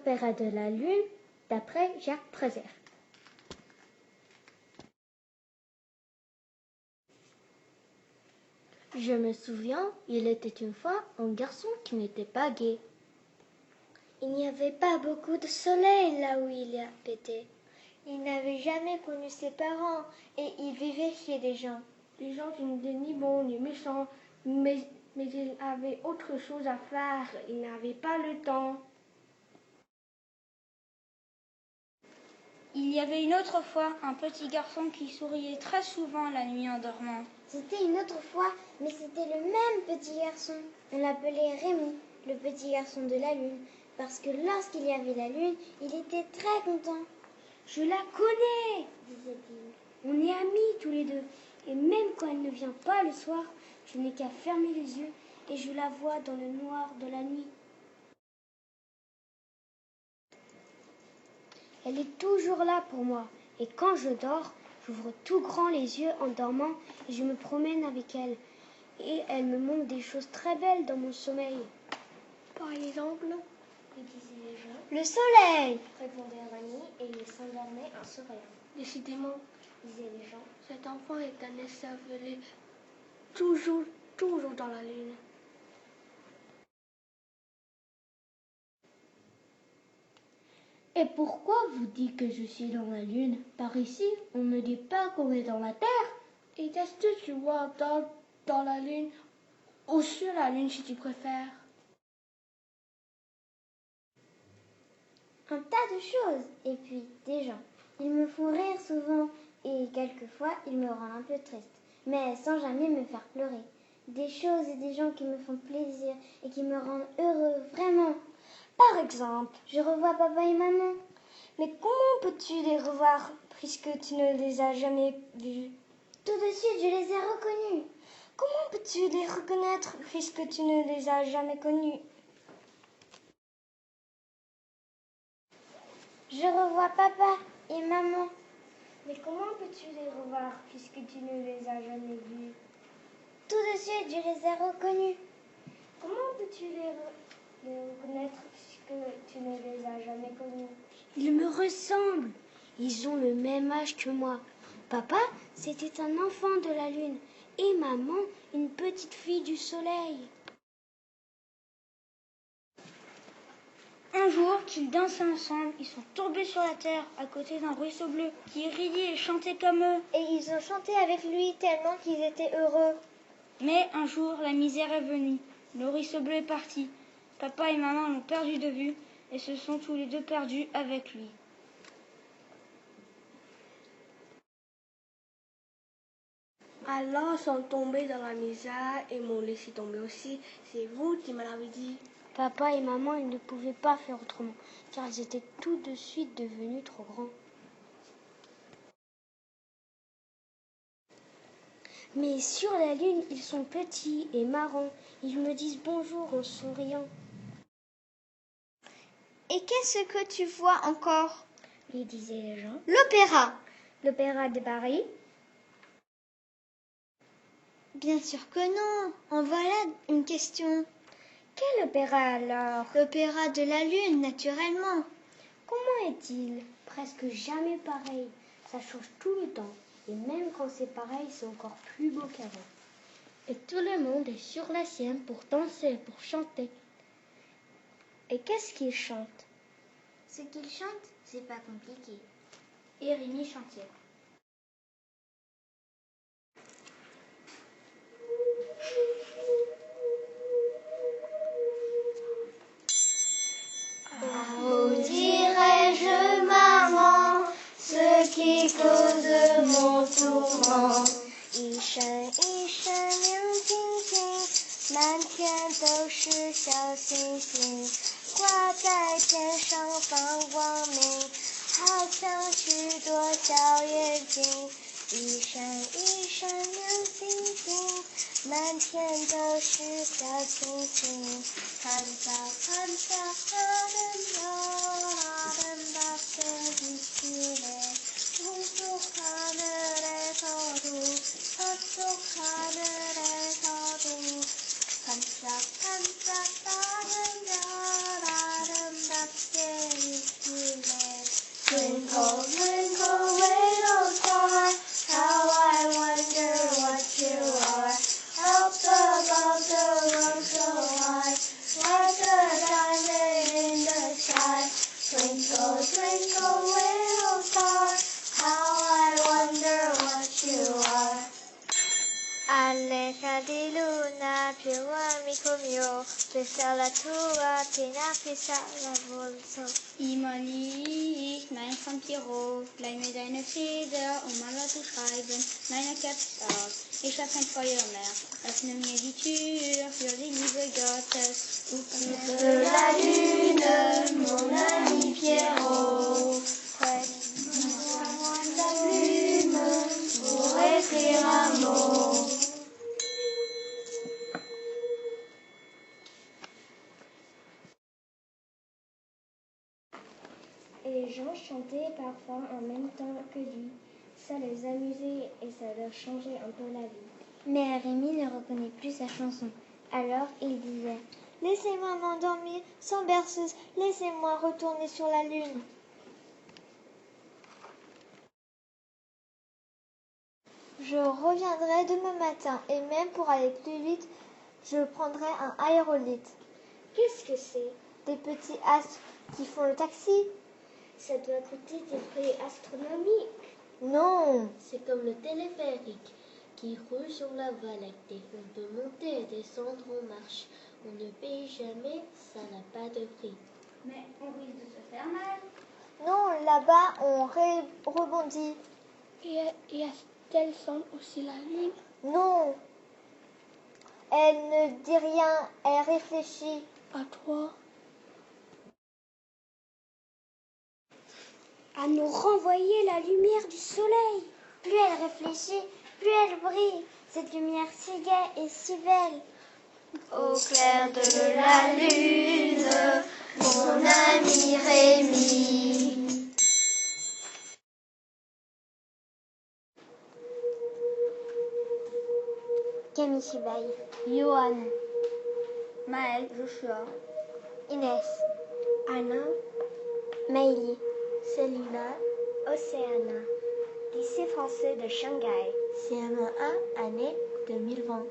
l'Opéra de la Lune d'après Jacques Prévert. Je me souviens, il était une fois un garçon qui n'était pas gai. Il n'y avait pas beaucoup de soleil là où il habitait. Il n'avait jamais connu ses parents et il vivait chez des gens. Les gens qui n'étaient ni bons ni méchants, mais il avait autre chose à faire. Il n'avait pas le temps. Il y avait une autre fois un petit garçon qui souriait très souvent la nuit en dormant. C'était une autre fois, mais c'était le même petit garçon. On l'appelait Rémi, le petit garçon de la lune, parce que lorsqu'il y avait la lune, il était très content. Je la connais, disait-il. On est amis tous les deux. Et même quand elle ne vient pas le soir, je n'ai qu'à fermer les yeux et je la vois dans le noir de la nuit. Elle est toujours là pour moi. Et quand je dors, j'ouvre tout grand les yeux en dormant et je me promène avec elle. Et elle me montre des choses très belles dans mon sommeil. Par exemple, disaient les gens. Le soleil, Répondait Rémi et il s'endormait en souriant. Décidément, Disaient les gens. cet enfant est un écervelé toujours dans la lune. Et pourquoi vous dites que je suis dans la lune? Par ici, on ne dit pas qu'on est dans la terre. Et qu'est-ce que tu vois dans la lune ou sur la lune si tu préfères? Un tas de choses. Et puis, des gens. Ils me font rire souvent et quelquefois, ils me rendent un peu triste. Mais sans jamais me faire pleurer. Des choses et des gens qui me font plaisir et qui me rendent heureux, vraiment. Par exemple, je revois papa et maman. Mais comment peux-tu les revoir puisque tu ne les as jamais vus? Tout de suite, je les ai reconnus. Comment peux-tu les reconnaître puisque tu ne les as jamais connus? Je revois papa et maman. Mais comment peux-tu les revoir puisque tu ne les as jamais vus? Tout de suite, je les ai reconnus. Comment peux-tu les reconnaître puisque tu ne les as jamais connus? Ils me ressemblent. Ils ont le même âge que moi. Papa, c'était un enfant de la lune et maman, une petite fille du soleil. Un jour qu'ils dansaient ensemble, ils sont tombés sur la terre à côté d'un ruisseau bleu qui riait et chantait comme eux. Et ils ont chanté avec lui tellement qu'ils étaient heureux. Mais un jour, la misère est venue. Le ruisseau bleu est parti. Papa et maman l'ont perdu de vue et se sont tous les deux perdus avec lui. Alors sont tombés dans la misère et m'ont laissé tomber aussi. C'est vous qui me l'avez dit. Papa et maman, ils ne pouvaient pas faire autrement, car ils étaient tout de suite devenus trop grands. Mais sur la lune, ils sont petits et marrants. Ils me disent bonjour en souriant. Et qu'est-ce que tu vois encore? Lui disaient les gens. L'opéra. L'Opéra de Paris? Bien sûr que non. En voilà une question. Quel opéra alors? L'opéra de la lune, naturellement. Comment est-il? Presque jamais pareil. Ça change tout le temps. Et même quand c'est pareil, c'est encore plus beau qu'avant. Et tout le monde est sur la scène pour danser, pour chanter. Et qu'est-ce qu'ils chantent? Ce qu'ils chantent, c'est pas compliqué. Et Rémi chantait. Où dirais-je, maman, ce qui cause mon tourment？一声一声亮晶晶，满天都是小星星，挂在天上放光明，好像许多小眼睛。一闪一闪亮晶晶，满天都是小星星。반짝반짝하는 별아름답게 저쪽 하늘에서도 반짝반짝하는 별 아름답게 di luna più amico mio, questa la tua piena fissa la volto. Imani, mein Vampiro, leih mir deine Feder, um Maler zu schreiben. Nein, er kehrt aus, ich hab kein Feuer mehr. Öffne mir die Tür für die Liebe Gottes. De la lune, mon ami Pierrot, prête-moi ta plume pour écrire un mot. Et les gens chantaient parfois en même temps que lui. Ça les amusait et ça leur changeait un peu la vie. Mais Rémi ne reconnaît plus sa chanson. Alors il disait « Laissez-moi m'endormir sans berceuse, laissez-moi retourner sur la lune. » Je reviendrai demain matin et même pour aller plus vite, je prendrai un aérolite. Qu'est-ce que c'est? Des petits astres qui font le taxi. Ça doit coûter des prix astronomiques. Non, C'est comme le téléphérique qui roule sur la voie lactée. On peut monter et descendre en marche. On ne paye jamais, ça n'a pas de prix. Mais on risque de se faire mal. non, là-bas on rebondit. Et est-elle sent aussi la lune? Non, elle ne dit rien, elle réfléchit. À toi? À nous renvoyer la lumière du soleil. Plus elle réfléchit, plus elle brille. Cette lumière si gaie et si belle. Au clair de la lune, mon ami Rémi. Camille Chibaye, Johan, Maël, Joshua, Inès, Anna, Maïli, Célina, Océana. Lycée français de Shanghai. CM1, année 2020.